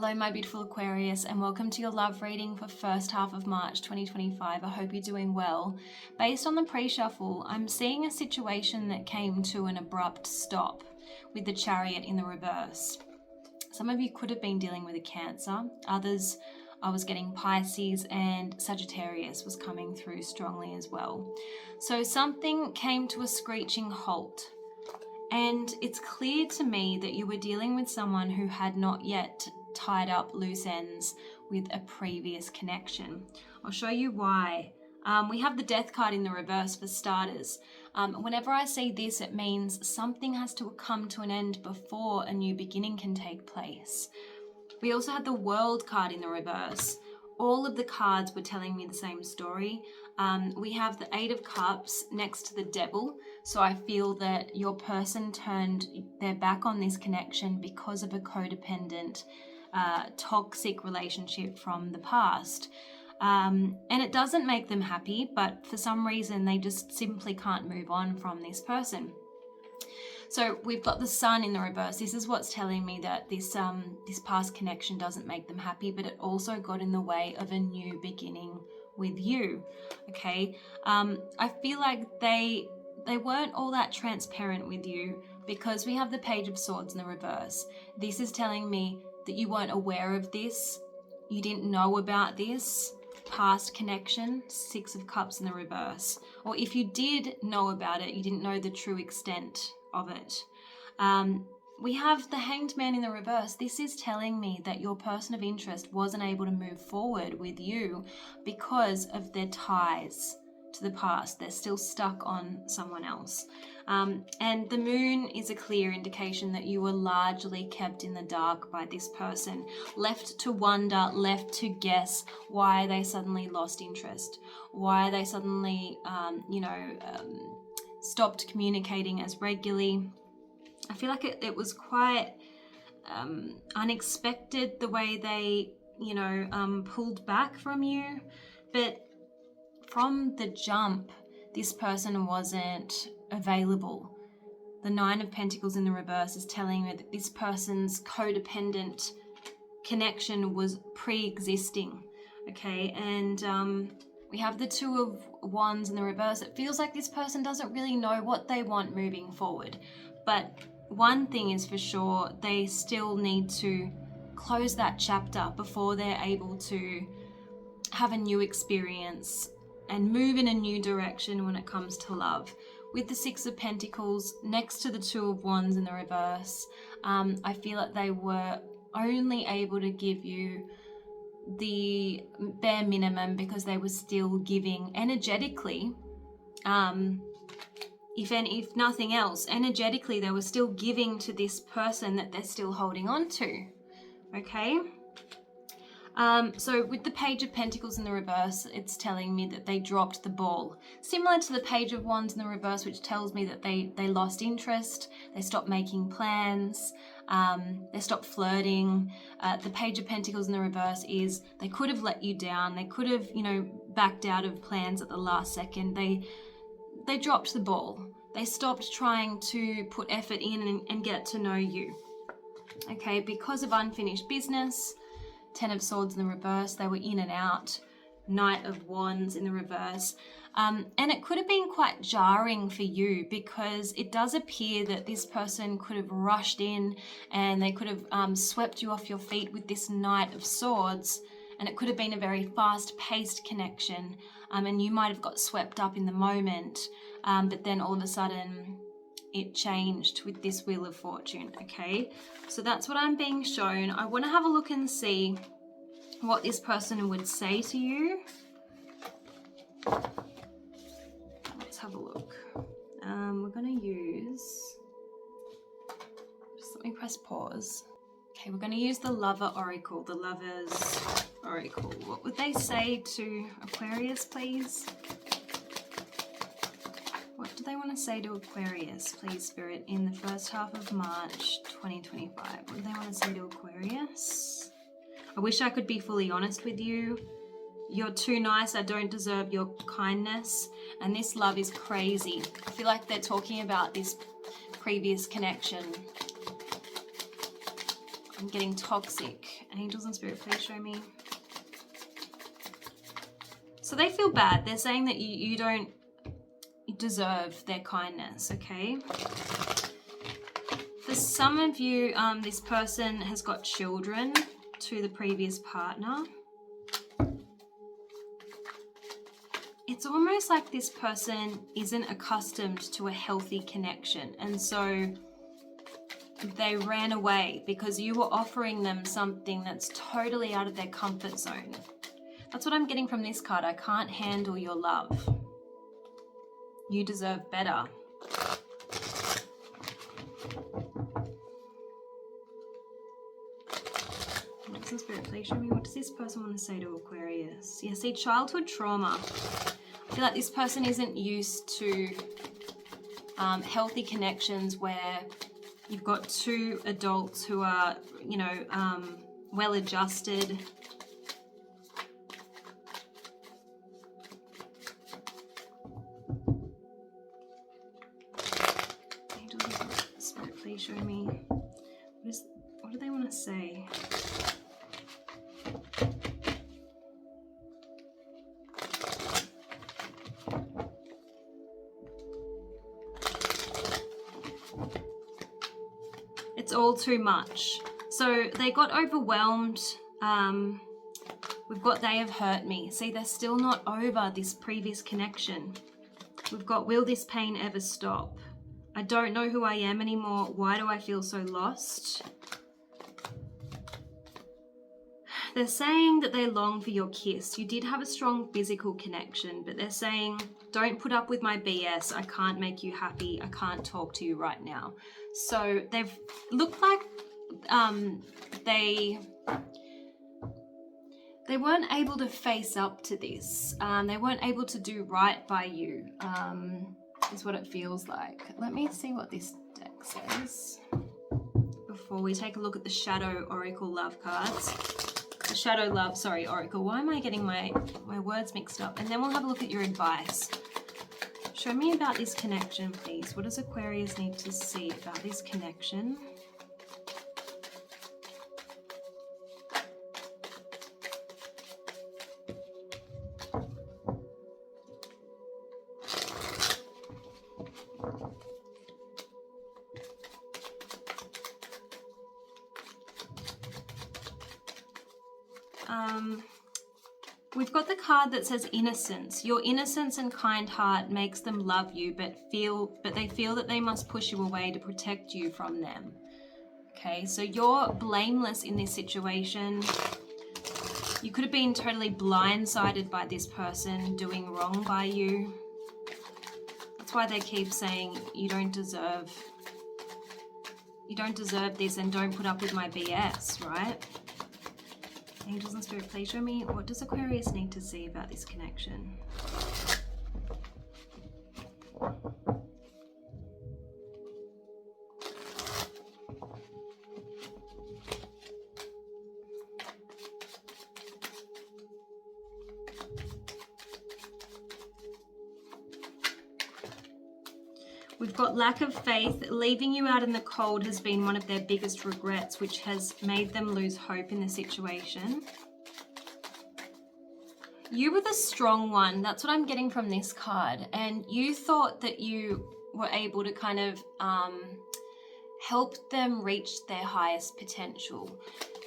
Hello my beautiful Aquarius, and welcome to your love reading for first half of March 2025. I hope you're doing well. Based on the pre-shuffle, I'm seeing a situation that came to an abrupt stop with the Chariot in the reverse. Some of you could have been dealing with a Cancer. Others, I was getting Pisces, and Sagittarius was coming through strongly as well. So something came to a screeching halt. And it's clear to me that you were dealing with someone who had not yet tied up loose ends with a previous connection. I'll show you why. We have the Death card in the reverse for starters. Whenever I see this, it means something has to come to an end before a new beginning can take place. We also had the World card in the reverse. All of the cards were telling me the same story. We have the Eight of Cups next to the Devil. So I feel that your person turned their back on this connection because of a codependent, toxic relationship from the past. And it doesn't make them happy, but for some reason they just simply can't move on from this person. So we've got the Sun in the reverse. This is what's telling me that this past connection doesn't make them happy, but it also got in the way of a new beginning with you. Okay, I feel like they weren't all that transparent with you because we have the Page of Swords in the reverse. This is telling me that you weren't aware of this. You didn't know about this past connection, Six of Cups in the reverse. Or if you did know about it, you didn't know the true extent of it. We have the Hanged Man in the reverse. This is telling me that your person of interest wasn't able to move forward with you because of their ties to the past. They're still stuck on someone else. And the Moon is a clear indication that you were largely kept in the dark by this person, left to wonder, left to guess why they suddenly lost interest, why they suddenly, stopped communicating as regularly. I feel like it was quite unexpected the way they, pulled back from you. But from the jump, this person wasn't available. The Nine of Pentacles in the reverse is telling me that this person's codependent connection was pre-existing. Okay, and we have the Two of Wands in the reverse. It feels like this person doesn't really know what they want moving forward. But one thing is for sure, they still need to close that chapter before they're able to have a new experience and move in a new direction when it comes to love. With the Six of Pentacles next to the Two of Wands in the reverse, I feel like they were only able to give you the bare minimum because they were still giving energetically. If nothing else, energetically they were still giving to this person that they're still holding on to. Okay. So with the Page of Pentacles in the reverse, it's telling me that they dropped the ball. Similar to the Page of Wands in the reverse, which tells me that they lost interest, they stopped making plans, they stopped flirting. The Page of Pentacles in the reverse is they could have let you down, they could have, backed out of plans at the last second. They dropped the ball. They stopped trying to put effort in and get to know you. Okay, because of unfinished business. Ten of Swords in the reverse, they were in and out. Knight of Wands in the reverse. And it could have been quite jarring for you because it does appear that this person could have rushed in and they could have swept you off your feet with this Knight of Swords, and it could have been a very fast-paced connection, and you might have got swept up in the moment, but then all of a sudden it changed with this Wheel of Fortune. Okay, so that's what I'm being shown. I want to have a look and see what this person would say to you. Let's have a look. We're going to use, just let me press pause. Okay, we're going to use the Lover Oracle, the Lover's Oracle. What would they say to Aquarius, please? What do they want to say to Aquarius, please, Spirit, in the first half of March 2025? What do they want to say to Aquarius? I wish I could be fully honest with you. You're too nice. I don't deserve your kindness. And this love is crazy. I feel like they're talking about this previous connection. I'm getting toxic. Angels and spirit, please show me. So they feel bad. They're saying that you don't deserve their kindness, okay? For some of you, this person has got children to the previous partner. It's almost like this person isn't accustomed to a healthy connection, and so they ran away because you were offering them something that's totally out of their comfort zone. That's what I'm getting from this card. I can't handle your love. You deserve better. Next spirit, please show me, what does this person want to say to Aquarius? Yeah, see, childhood trauma. I feel like this person isn't used to healthy connections where you've got two adults who are, you know, well adjusted. Spirit, please show me. What do they want to say? It's all too much. So they got overwhelmed. We've got they have hurt me. See, they're still not over this previous connection. We've got, will this pain ever stop? I don't know who I am anymore. Why do I feel so lost? They're saying that they long for your kiss. You did have a strong physical connection, but they're saying, don't put up with my BS. I can't make you happy. I can't talk to you right now. So they've looked like they weren't able to face up to this. They weren't able to do right by you, is what it feels like. Let me see what this deck says before we take a look at the Shadow Oracle Love cards. The Shadow Love, sorry, Oracle. Why am I getting my words mixed up? And then we'll have a look at your advice. Show me about this connection, please. What does Aquarius need to see about this connection? We've got the card that says innocence. Your innocence and kind heart makes them love you, but they feel that they must push you away to protect you from them. Okay, so you're blameless in this situation. You could have been totally blindsided by this person doing wrong by you. That's why they keep saying you don't deserve this and don't put up with my BS, right? Angels and Spirit, please show me, what does Aquarius need to see about this connection? We've got lack of faith. Leaving you out in the cold has been one of their biggest regrets, which has made them lose hope in the situation. You were the strong one. That's what I'm getting from this card. And you thought that you were able to kind of help them reach their highest potential.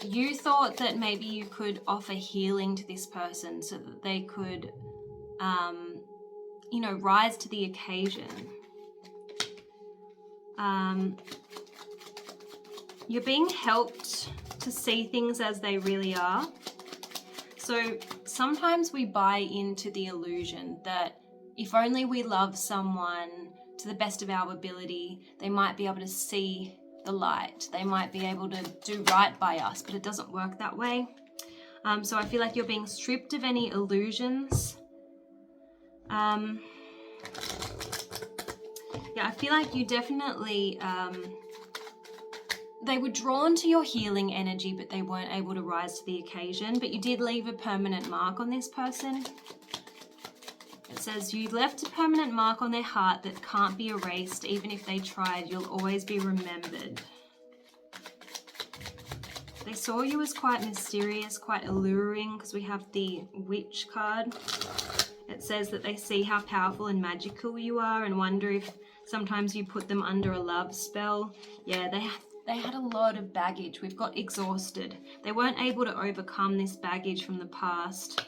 You thought that maybe you could offer healing to this person so that they could, you know, rise to the occasion. You're being helped to see things as they really are. So sometimes we buy into the illusion that if only we love someone to the best of our ability, they might be able to see the light. They might be able to do right by us, but it doesn't work that way. So I feel like you're being stripped of any illusions. Yeah, I feel like you definitely, they were drawn to your healing energy, but they weren't able to rise to the occasion. But you did leave a permanent mark on this person. It says, you left a permanent mark on their heart that can't be erased. Even if they tried, you'll always be remembered. They saw you as quite mysterious, quite alluring, because we have the Witch card. It says that they see how powerful and magical you are and wonder if sometimes you put them under a love spell. Yeah, they had a lot of baggage. We've got exhausted. They weren't able to overcome this baggage from the past.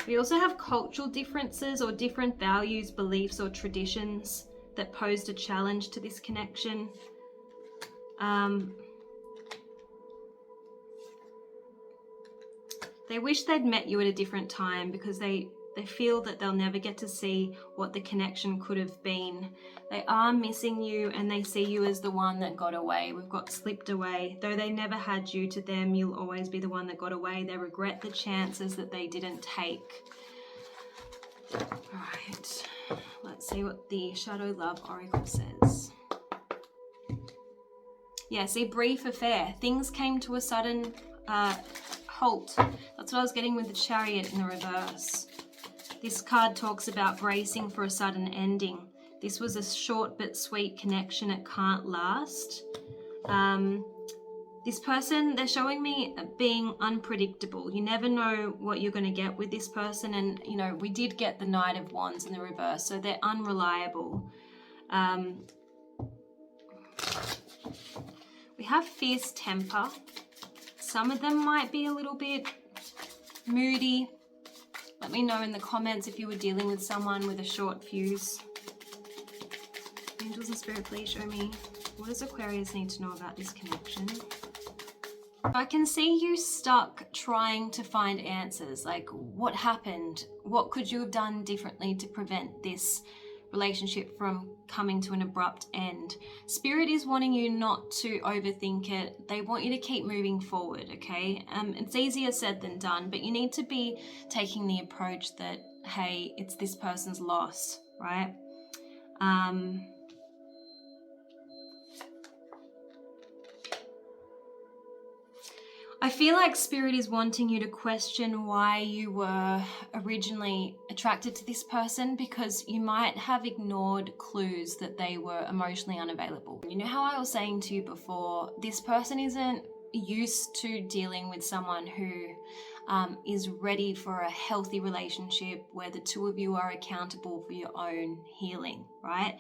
We also have cultural differences or different values, beliefs, or traditions that posed a challenge to this connection. They wish they'd met you at a different time because they feel that they'll never get to see what the connection could have been. They are missing you and they see you as the one that got away. We've got slipped away. Though they never had you, to them, you'll always be the one that got away. They regret the chances that they didn't take. All right, let's see what the Shadow Love Oracle says. Yeah, see, brief affair. Things came to a sudden halt. That's what I was getting with the Chariot in the reverse. This card talks about bracing for a sudden ending. This was a short but sweet connection. It can't last. This person, they're showing me being unpredictable. You never know what you're going to get with this person. And, you know, we did get the Knight of Wands in the reverse, so they're unreliable. We have fierce temper. Some of them might be a little bit moody. Let me know in the comments if you were dealing with someone with a short fuse. Angels and Spirit, please show me, what does Aquarius need to know about this connection? I can see you stuck trying to find answers, like what happened? What could you have done differently to prevent this relationship from coming to an abrupt end? Spirit is wanting you not to overthink it. They want you to keep moving forward, okay? It's easier said than done, but you need to be taking the approach that, hey, it's this person's loss, right? I feel like Spirit is wanting you to question why you were originally attracted to this person, because you might have ignored clues that they were emotionally unavailable. You know how I was saying to you before, this person isn't used to dealing with someone who is ready for a healthy relationship where the two of you are accountable for your own healing, right?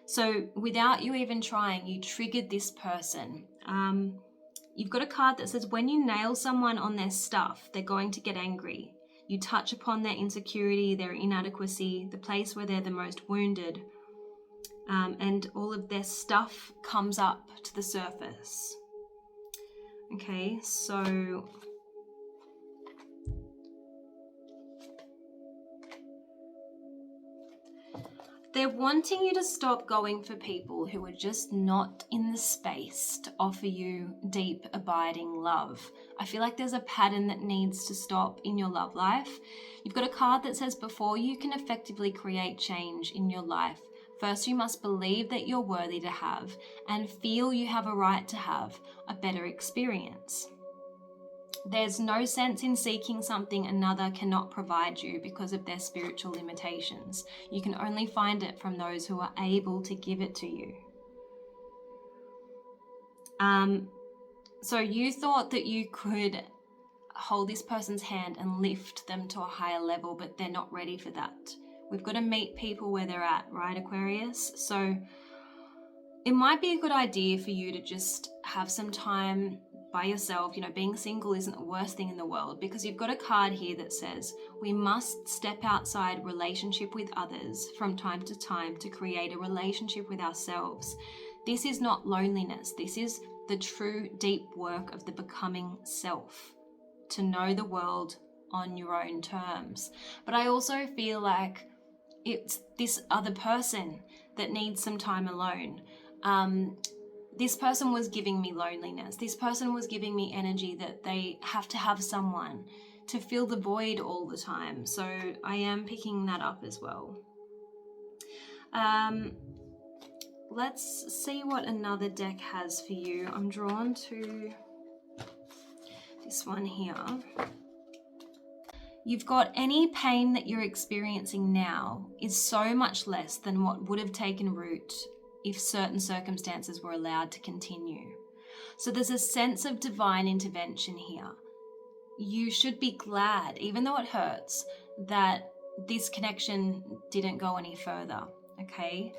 So without you even trying, you triggered this person. You've got a card that says when you nail someone on their stuff, they're going to get angry. You touch upon their insecurity, their inadequacy, the place where they're the most wounded, and all of their stuff comes up to the surface. Okay, so they're wanting you to stop going for people who are just not in the space to offer you deep, abiding love. I feel like there's a pattern that needs to stop in your love life. You've got a card that says before you can effectively create change in your life, first you must believe that you're worthy to have and feel you have a right to have a better experience. There's no sense in seeking something another cannot provide you because of their spiritual limitations. You can only find it from those who are able to give it to you. So you thought that you could hold this person's hand and lift them to a higher level, but they're not ready for that. We've got to meet people where they're at, right, Aquarius? So it might be a good idea for you to just have some time by yourself. You know, being single isn't the worst thing in the world, because you've got a card here that says we must step outside relationship with others from time to time to create a relationship with ourselves. This is not loneliness. This is the true deep work of the becoming self, to know the world on your own terms. But I also feel like it's this other person that needs some time alone. This person was giving me loneliness. This person was giving me energy that they have to have someone to fill the void all the time. So I am picking that up as well. Let's see what another deck has for you. I'm drawn to this one here. You've got any pain that you're experiencing now is so much less than what would have taken root if certain circumstances were allowed to continue. So there's a sense of divine intervention here. You should be glad, even though it hurts, that this connection didn't go any further, okay?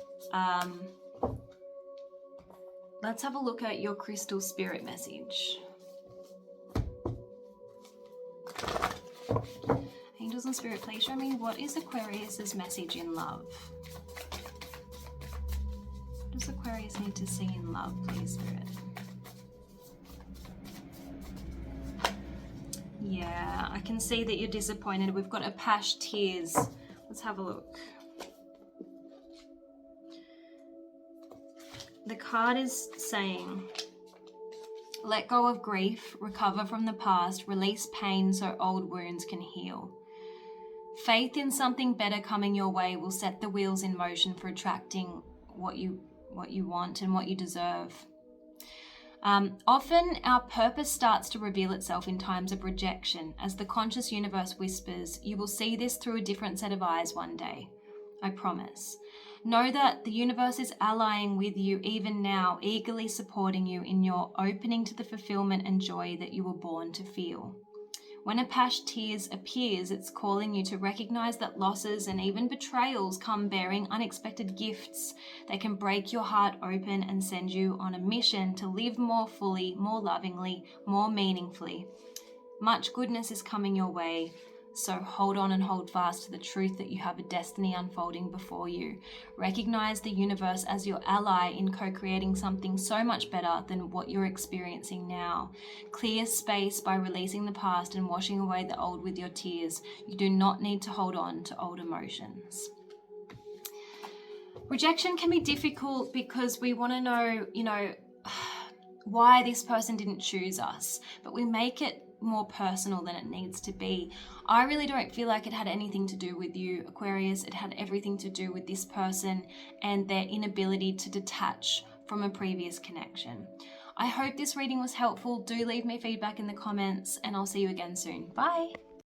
Let's have a look at your crystal spirit message. Angels and Spirit, please show me what is Aquarius's message in love. What does Aquarius need to see in love, please, Spirit? Yeah, I can see that you're disappointed. We've got Apache tears. Let's have a look. The card is saying, let go of grief, recover from the past, release pain so old wounds can heal. Faith in something better coming your way will set the wheels in motion for attracting what you want and what you deserve. Often our purpose starts to reveal itself in times of rejection. As the conscious universe whispers, you will see this through a different set of eyes one day. I promise. Know that the universe is allying with you even now, eagerly supporting you in your opening to the fulfillment and joy that you were born to feel. When Apache tears appears, it's calling you to recognize that losses and even betrayals come bearing unexpected gifts that can break your heart open and send you on a mission to live more fully, more lovingly, more meaningfully. Much goodness is coming your way, so hold on and hold fast to the truth that you have a destiny unfolding before you. Recognize the universe as your ally in co-creating something so much better than what you're experiencing now. Clear space by releasing the past and washing away the old with your tears. You do not need to hold on to old emotions. Rejection can be difficult because we want to know, why this person didn't choose us, but we make it more personal than it needs to be. I really don't feel like it had anything to do with you, Aquarius. It had everything to do with this person and their inability to detach from a previous connection. I hope this reading was helpful. Do leave me feedback in the comments and I'll see you again soon. Bye.